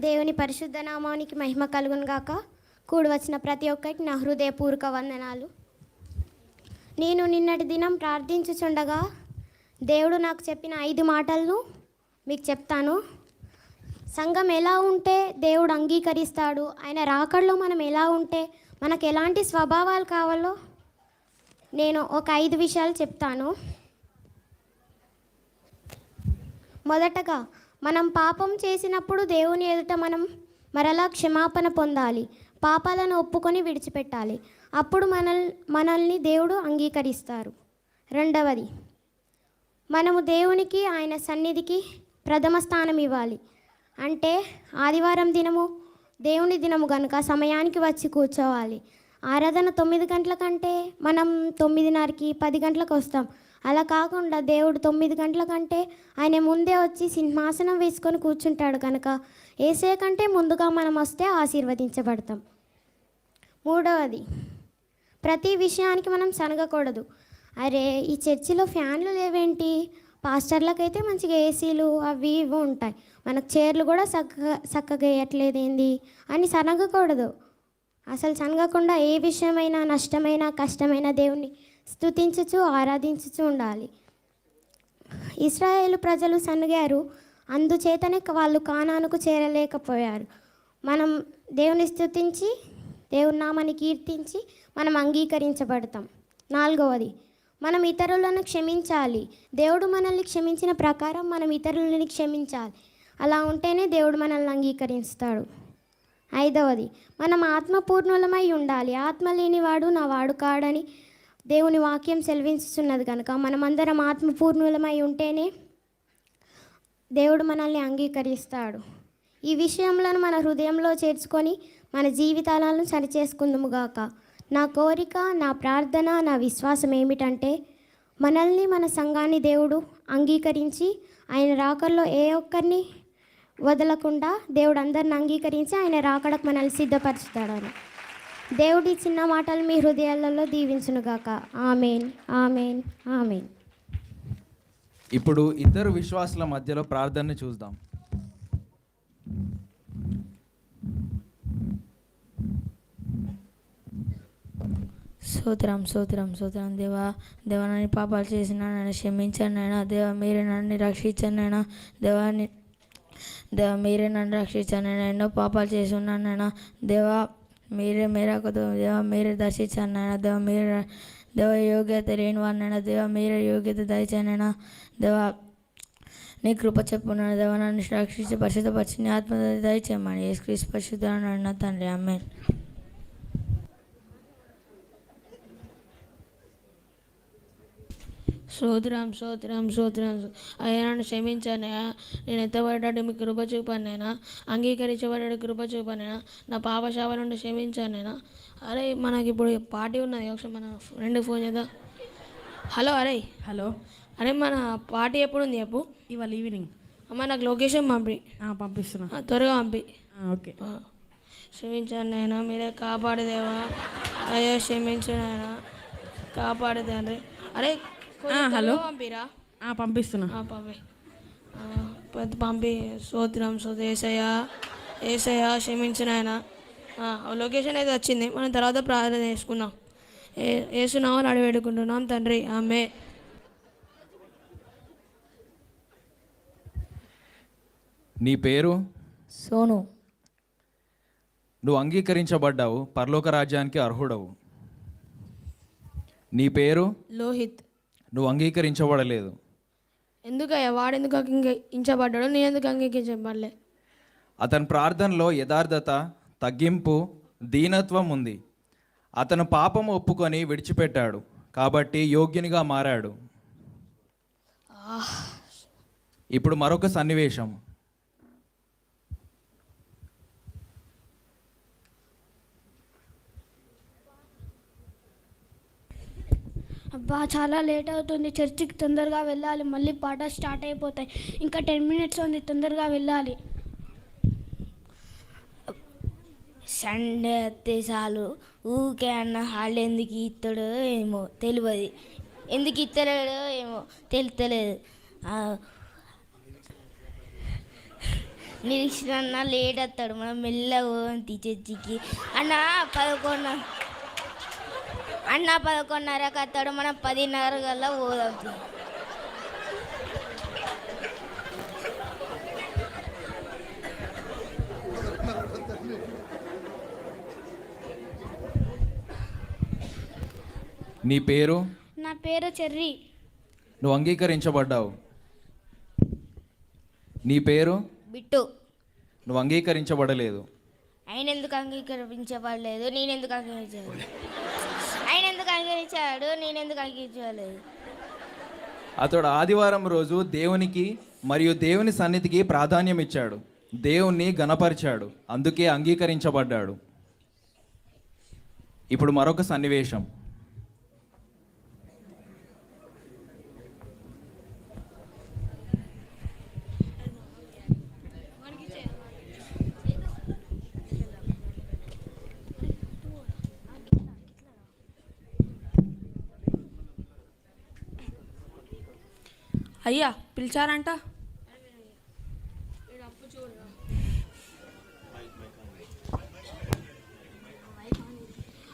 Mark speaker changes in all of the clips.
Speaker 1: దేవుని పరిశుద్ధ నామానికి మహిమ కలుగును గాక. కూడి వచ్చిన ప్రతి ఒక్కరికి నా హృదయపూర్వక వందనాలు. నేను నిన్నటి దినం ప్రార్థించుచుండగా దేవుడు నాకు చెప్పిన 5 మాటలను మీకు చెప్తాను. సంఘం ఎలా ఉంటే దేవుడు అంగీకరిస్తాడు, ఆయన రాకడలో మనం ఎలా ఉంటే మనకు ఎలాంటి స్వభావాలు కావాలో నేను ఒక 5 విషయాలు చెప్తాను. మొదటగా, మనం పాపం చేసినప్పుడు దేవుని ఎదుట మనం మరలా క్షమాపణ పొందాలి. పాపాలను ఒప్పుకొని విడిచిపెట్టాలి. అప్పుడు మనల్ని దేవుడు అంగీకరిస్తారు. రెండవది, మనము దేవునికి, ఆయన సన్నిధికి ప్రథమ స్థానం ఇవ్వాలి. అంటే ఆదివారం దినము దేవుని దినము కనుక సమయానికి వచ్చి కూర్చోవాలి. ఆరాధన 9 గంటల కంటే మనం 9:30కి 10 గంటలకు వస్తాం. అలా కాకుండా దేవుడు 9 గంటల కంటే ఆయన ముందే వచ్చి సింహాసనం వేసుకొని కూర్చుంటాడు కనుక యేసయ్య కంటే ముందుగా మనం వస్తే ఆశీర్వదించబడతాం. మూడవది, ప్రతి విషయానికి మనం సనగకూడదు. అరే, ఈ చర్చిలో ఫ్యాన్లు లేవేంటి, పాస్టర్లకైతే మంచిగా ఏసీలు అవి ఇవి ఉంటాయి, మనకు చైర్లు కూడా చక్కగా వేయట్లేదు ఏంది అని సనగకూడదు. అసలు సనగకుండా ఏ విషయమైనా, నష్టమైన కష్టమైన దేవుని స్తుతించుచు ఆరాధించుచు ఉండాలి. ఇశ్రాయేలు ప్రజలు సనగారు, అందుచేతనే వాళ్ళు కానానుకు చేరలేకపోయారు. మనం దేవుని స్తుతించి దేవుని నామాన్ని కీర్తించి మనం అంగీకరించబడతాం. నాలుగవది, మనం ఇతరులను క్షమించాలి. దేవుడు మనల్ని క్షమించిన ప్రకారం మనం ఇతరులని క్షమించాలి. అలా ఉంటేనే దేవుడు మనల్ని అంగీకరిస్తాడు. ఐదవది, మనం ఆత్మపూర్ణులమై ఉండాలి. ఆత్మ లేనివాడు నా వాడు కాడని దేవుని వాక్యం సెలవిస్తున్నది కనుక మనమందరం ఆత్మపూర్ణులమై ఉంటేనే దేవుడు మనల్ని అంగీకరిస్తాడు. ఈ విషయంలో మన హృదయంలో చేర్చుకొని మన జీవితాలను సరిచేసుకుందుముగాక. నా కోరిక, నా ప్రార్థన, నా విశ్వాసం ఏమిటంటే మనల్ని, మన సంఘాన్ని దేవుడు అంగీకరించి ఆయన రాకల్లో ఏ ఒక్కరిని వదలకుండా దేవుడు అందరిని అంగీకరించి ఆయన రాకడకు మనల్ని సిద్ధపరుచుతాడని. దేవుడి చిన్న మాటలు మీ హృదయాలలో దీవించునుగాక. Amen, amen, amen.
Speaker 2: ఇప్పుడు ఇద్దరు విశ్వాసుల మధ్యలో ప్రార్థనని చూద్దాం.
Speaker 3: స్తోత్రం స్తోత్రం స్తోత్రం. దేవా నన్ను పాపాలు చేసిన నన్ను క్షమించండి అయినా. దేవా మీరే నన్ను రక్షించండి అయినా. దేవా మీరే నన్ను రక్షించండి అయినా. ఎన్నో పాపాలు చేసి ఉన్నాను అయినా. దేవా మీరే మేరకు దేవా మీరే దర్శించండి అయినా. దేవ యోగ్యత లేని వాడినైనా దేవా మీరే యోగ్యత దయచేనైనా. దేవా నీ కృప చెప్పున్నాను. దేవా నన్ను రక్షించి పరిశుద్ధపరిచి నీ ఆత్మ దయచేయమని యేసుక్రీస్తు పరిశుద్ధుడైన అన్న తండ్రి, ఆమేన్. స్తోత్రం స్తోత్రం స్తోత్రం. అయ్యా నన్ను క్షమించాను. నేను ఎత్తబడ్డాడు మీ కృప చూపానైనా, అంగీకరించబడ్డాడు కృప చూపానైనా. నా పాపశాప నుండి క్షమించానైనా. అరే, మనకి ఇప్పుడు పార్టీ ఉన్నది, ఒకసారి మన ఫ్రెండ్కి ఫోన్ చేద్దాం. హలో, అరే.
Speaker 4: హలో.
Speaker 3: అరే, మన పార్టీ ఎప్పుడు ఉంది చెప్పు.
Speaker 4: ఇవాళ ఈవినింగ్.
Speaker 3: అమ్మ నాకు లొకేషన్
Speaker 4: పంపిస్తున్నా,
Speaker 3: త్వరగా పంపి.
Speaker 4: ఓకే.
Speaker 3: క్షమించాను నాయనా, మీరే కాపాడదేవా. అయ్యా క్షమించానైనా, కాపాడదే. అరే
Speaker 4: హలో,
Speaker 3: పంపిరా.
Speaker 4: పంపిస్తున్నా,
Speaker 3: పంపి. స్తోత్రం యేసయ్యా, యేసయ్యా క్షమించిన ఆయన. లొకేషన్ అయితే వచ్చింది, మనం తర్వాత ప్రార్థన చేసుకుందాం. యేసునామమున అడిగి వేడుకుంటున్నాం తండ్రి, ఆమేన్.
Speaker 2: నీ పేరు?
Speaker 3: సోను.
Speaker 2: నువ్వు అంగీకరించబడ్డావు, పరలోక రాజ్యానికి అర్హుడవు. నీ పేరు?
Speaker 3: లోహిత్.
Speaker 2: నువ్వు అంగీకరించబడలేదు.
Speaker 3: ఎందుకయ్యా? వాడెందుకు అంగీకరించబడ్డాడు, నేను ఎందుకు అంగీకరించబడలే?
Speaker 2: అతని ప్రార్థనలో యథార్థత, తగ్గింపు, దీనత్వం ఉంది. అతను పాపము ఒప్పుకొని విడిచిపెట్టాడు కాబట్టి యోగ్యునిగా మారాడు. ఇప్పుడు మరొక సన్నివేశం.
Speaker 5: అబ్బా, చాలా లేట్ అవుతుంది, చర్చికి తొందరగా వెళ్ళాలి, మళ్ళీ పాట స్టార్ట్ అయిపోతాయి, ఇంకా 10 minutes ఉంది, తొందరగా వెళ్ళాలి.
Speaker 6: సండే వస్తే చాలు ఊకే అన్న హాలిడే ఎందుకు ఇస్తాడో ఏమో తెలియదు, ఎందుకు ఇస్తలేడో ఏమో తెలుస్తలేదు. నిరీక్షణ అన్న లేట్ వస్తాడు, మనం మెల్లగా పోదాం చర్చికి. అన్న 11:30కి వస్తాడు, మనం 10:30 కల్లా పోదాం.
Speaker 2: నీ పేరు?
Speaker 5: నా పేరు చెర్రీ.
Speaker 2: నువ్వు అంగీకరించబడ్డావు. నీ పేరు?
Speaker 6: బిట్టు.
Speaker 2: నువ్వు అంగీకరించబడలేదు.
Speaker 6: ఆయన ఎందుకు అంగీకరించబడలేదు, నేనెందుకు అంగీకరించలేదు? ఆయన ఎందుకు అంగీకరించాడు, నేనెందుకు అంగీకరించలేదు?
Speaker 2: అతడు ఆదివారం రోజు దేవునికి మరియు దేవుని సన్నిధికి ప్రాధాన్యం ఇచ్చాడు, దేవుణ్ణి గణపరిచాడు, అందుకే అంగీకరించబడ్డాడు. ఇప్పుడు మరొక సన్నివేశం.
Speaker 3: అయ్యా పిలిచారంట.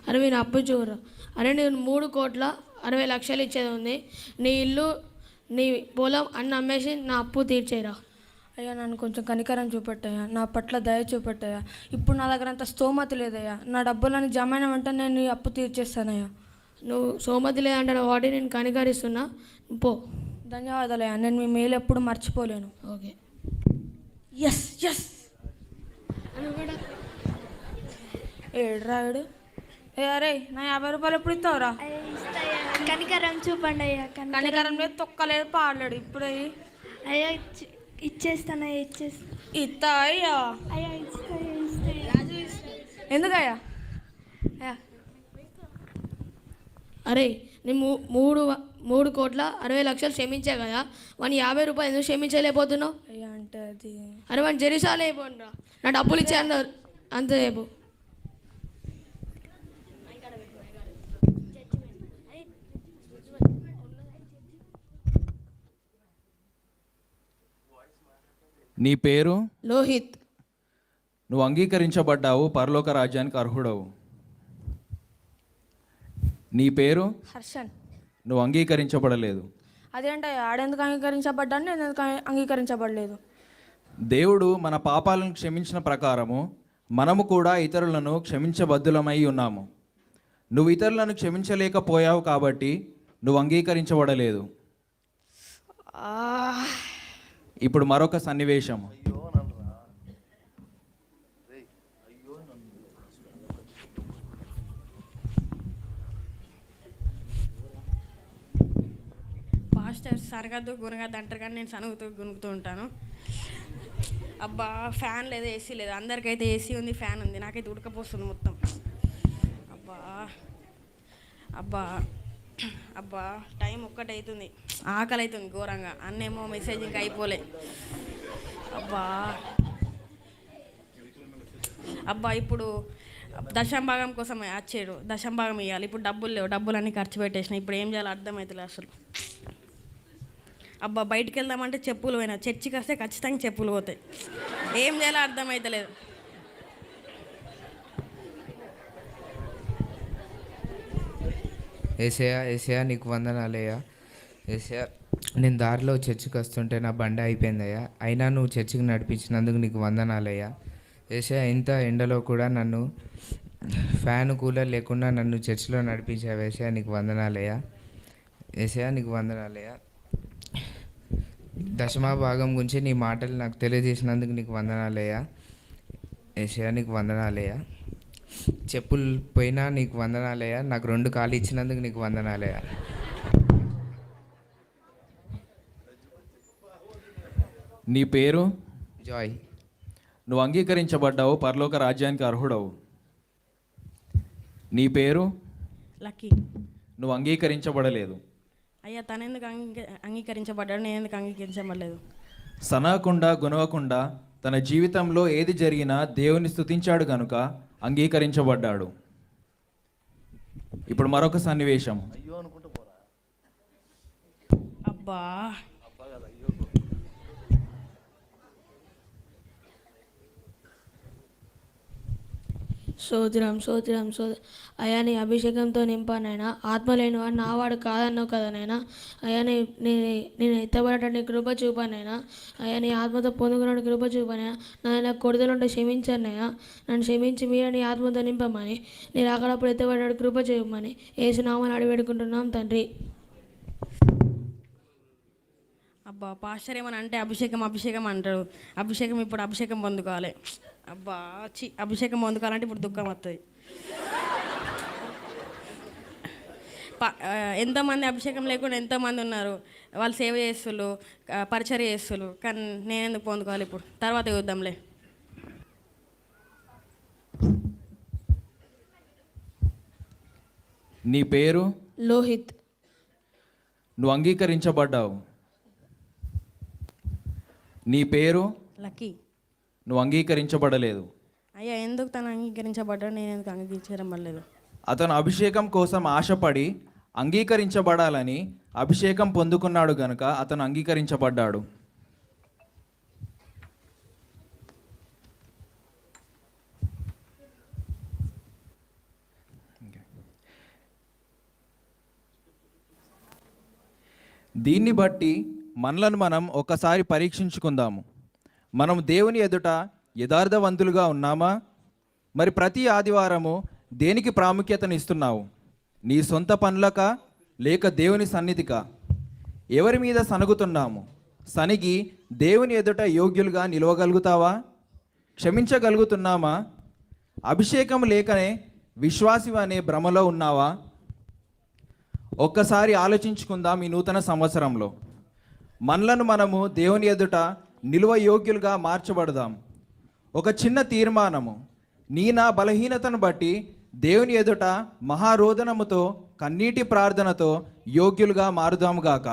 Speaker 7: అరే మీరు అప్పు చూడరు. అరే నేను 3,60,00,000 ఇచ్చేది ఉంది. నీ ఇల్లు నీ పొలం అన్ని అమ్మేసి నా అప్పు తీర్చేరా.
Speaker 3: అయ్యా నన్ను కొంచెం కనికరం చూపెట్టయ్యా, నా పట్ల దయ చూపెట్టయ్యా. ఇప్పుడు నా దగ్గర అంత స్తోమత లేదయ్యా. నా డబ్బులని జమ అయిన వెంటనే నేను ఈ అప్పు తీర్చేస్తానయ్యా.
Speaker 7: నువ్వు సోమతి లేదంటే వాటి నేను కనికరిస్తున్నా, పో.
Speaker 3: ధన్యవాదాలయ్యా, నేను మీ మేలు ఎప్పుడు మర్చిపోలేను.
Speaker 7: ఓకే.
Speaker 3: ఎస్ ఎస్ ఏడ్రాడు. అరే నా 50 రూపాయలు ఎప్పుడు ఇస్తావురా?
Speaker 5: కనికరం చూపండి అయ్యా.
Speaker 3: కనికరం లేదు, తొక్కలేదు, పాడలేడు. ఇప్పుడు
Speaker 5: అయ్యా ఇచ్చేస్తానయ్యా,
Speaker 3: ఇస్తా అయ్యా.
Speaker 5: అయ్యా
Speaker 3: ఎందుకయ్యా? అయ్యా
Speaker 7: అరే నేను 3,60,00,000 క్షమించా కదా, వాడిని 50 రూపాయలు ఎందుకు క్షమించలేకపోతున్నావు?
Speaker 3: అయ్యా అంటే అది
Speaker 7: అరే వాడిని జరిసాలే అయిపోయినరా, నా డబ్బులు ఇచ్చే అంతసేపు.
Speaker 2: నీ పేరు?
Speaker 7: లోహిత్.
Speaker 2: నువ్వు అంగీకరించబడ్డావు, పరలోక రాజ్యానికి అర్హుడవు. నీ పేరు?
Speaker 3: హర్షన్.
Speaker 2: నువ్వు అంగీకరించబడలేదు.
Speaker 3: అదేంటయ్యా, ఆడెందుకు అంగీకరించబడ్డాను, నేను ఎందుకు అంగీకరించబడలేదు?
Speaker 2: దేవుడు మన పాపాలను క్షమించిన ప్రకారము మనము కూడా ఇతరులను క్షమించబద్దులమై ఉన్నాము. నువ్వు ఇతరులను క్షమించలేకపోయావు కాబట్టి నువ్వు అంగీకరించబడలేదు. ఇప్పుడు మరొక సన్నివేశం.
Speaker 4: పాస్టర్ సరగద్దు గునగద్దు అంటారు కానీ నేను సనుగుతూ గునుగుతూ ఉంటాను. అబ్బా ఫ్యాన్ లేదు, ఏసీ లేదు. అందరికైతే ఏసీ ఉంది, ఫ్యాన్ ఉంది, నాకైతే ఉడకపోస్తుంది మొత్తం. అబ్బా అబ్బా అబ్బా టైం 1 అవుతుంది, ఆకలి అవుతుంది ఘోరంగా. అన్నేమో మెసేజ్ ఇంకా అయిపోలే. అబ్బా అబ్బా ఇప్పుడు దశంభాగం కోసం వచ్చాడు, దశంభాగం ఇవ్వాలి. ఇప్పుడు డబ్బులు లేవు, డబ్బులన్నీ ఖర్చు పెట్టేసిన. ఇప్పుడు ఏం చేయాలో అర్థమవుతుంది అసలు. అబ్బా బయటికి వెళ్దామంటే చెప్పులు పోయినా, చర్చికి వస్తే ఖచ్చితంగా చెప్పులు పోతాయి. ఏం చేయాలో అర్థమవుతలేదు.
Speaker 8: ఏసయ్యా నీకు వందనాలయ్యా. ఏసయ్యా నేను దారిలో చర్చికి వస్తుంటే నా బండి అయిపోయిందయ్యా, అయినా నువ్వు చర్చికి నడిపించినందుకు నీకు వందనాలయ్యా. ఏసయ్యా ఇంత ఎండలో కూడా నన్ను ఫ్యాన్ కూలర్ లేకుండా నన్ను చర్చిలో నడిపించావు. ఏసయ్యా నీకు వందనాలయ్యా. ఏసయ్యా నీకు వందనాలయ్యా. దశమా భాగం గురించి నీ మాటలు నాకు తెలియజేసినందుకు నీకు వందనాలయ్యా. ఏసయ్యా నీకు వందనాలయ్యా. చెప్పులు పోయినా నీకు వందనాలయ్యా. నాకు 2 కాళ్ళు ఇచ్చినందుకు నీకు వందనాలయ్యా.
Speaker 2: నీ పేరు?
Speaker 8: జాయ్.
Speaker 2: నువ్వు అంగీకరించబడ్డావు, పరలోక రాజ్యానికి అర్హుడవు. నీ పేరు?
Speaker 4: లక్కీ.
Speaker 2: నువ్వు అంగీకరించబడలేదు.
Speaker 4: అయ్యా తను ఎందుకు అంగీకరించబడ్డాడు, నేను ఎందుకు అంగీకరించబడలేదు?
Speaker 2: సనగకుండా గునవకుండా తన జీవితంలో ఏది జరిగినా దేవుని స్తుతించాడు కనుక అంగీకరించబడ్డాడు. ఇప్పుడు మరొక సన్నివేశం.
Speaker 4: అబ్బా
Speaker 7: స్తోత్రం స్తోత్రం స్తోత్రం. అయ్యా నీ అభిషేకంతో నింపానైనా ఆత్మ లేనివాడు నావాడు కాదన్నావు కదా నైనా. అయ్యా నేను ఎత్తబడటానికి కృప చూపానైనా. అయ్యా నీ ఆత్మతో పొందుకున్న కృప చూపానైనా. నా కొడుదలుంటే క్షమించానైనా. నన్ను క్షమించి మీరే నీ ఆత్మతో నింపమని, నేను అక్కడప్పుడు ఎత్తబడ్డాడు కృప చేయమని యేసునామమున అడిగి వేడుకుంటున్నాం తండ్రి.
Speaker 4: అబ్బా పాస్టర్ ఏమని అంటే అభిషేకం అభిషేకం అంటాడు. అభిషేకం ఇప్పుడు అభిషేకం పొందుకోవాలి. అబ్బా అభిషేకం పొందుకోవాలంటే ఇప్పుడు దుఃఖం వస్తుంది. ఎంతోమంది అభిషేకం లేకుండా ఎంతోమంది ఉన్నారు, వాళ్ళు సేవ చేస్తులు, పరిచర్య చేస్తులు. కానీ నేను ఎందుకు పొందుకోవాలి ఇప్పుడు? తర్వాత చూద్దాంలే.
Speaker 2: నీ పేరు?
Speaker 7: లోహిత్.
Speaker 2: నువ్వు అంగీకరించబడ్డావు. నీ పేరు?
Speaker 4: లక్కీ.
Speaker 2: నువ్వు అంగీకరించబడలేదు.
Speaker 4: అయ్యా ఎందుకు తను అంగీకరించబడ్డాడు, నేను ఎందుకు అంగీకరించబడలేదు?
Speaker 2: అతను అభిషేకం కోసం ఆశపడి అంగీకరించబడాలని అభిషేకం పొందుకున్నాడు గనుక అతను అంగీకరించబడ్డాడు. దీన్ని బట్టి మనలను మనం ఒకసారి పరీక్షించుకుందాము. మనం దేవుని ఎదుట యథార్థవంతులుగా ఉన్నామా? మరి ప్రతి ఆదివారము దేనికి ప్రాముఖ్యతనిస్తున్నావు? నీ సొంత పనులకా లేక దేవుని సన్నిధికా? ఎవరి మీద సనుగుతున్నాము? సనిగి దేవుని ఎదుట యోగ్యులుగా నిలవగలుగుతావా? క్షమించగలుగుతున్నామా? అభిషేకం లేకనే విశ్వాసి అనే భ్రమలో ఉన్నావా? ఒక్కసారి ఆలోచించుకుందాం. ఈ నూతన సంవత్సరంలో మనలను మనము దేవుని ఎదుట నిలువ యోగ్యులుగా మార్చబడదాం. ఒక చిన్న తీర్మానము, నా బలహీనతను బట్టి దేవుని ఎదుట మహారోదనముతో కన్నీటి ప్రార్థనతో యోగ్యులుగా మారుదాముగాక.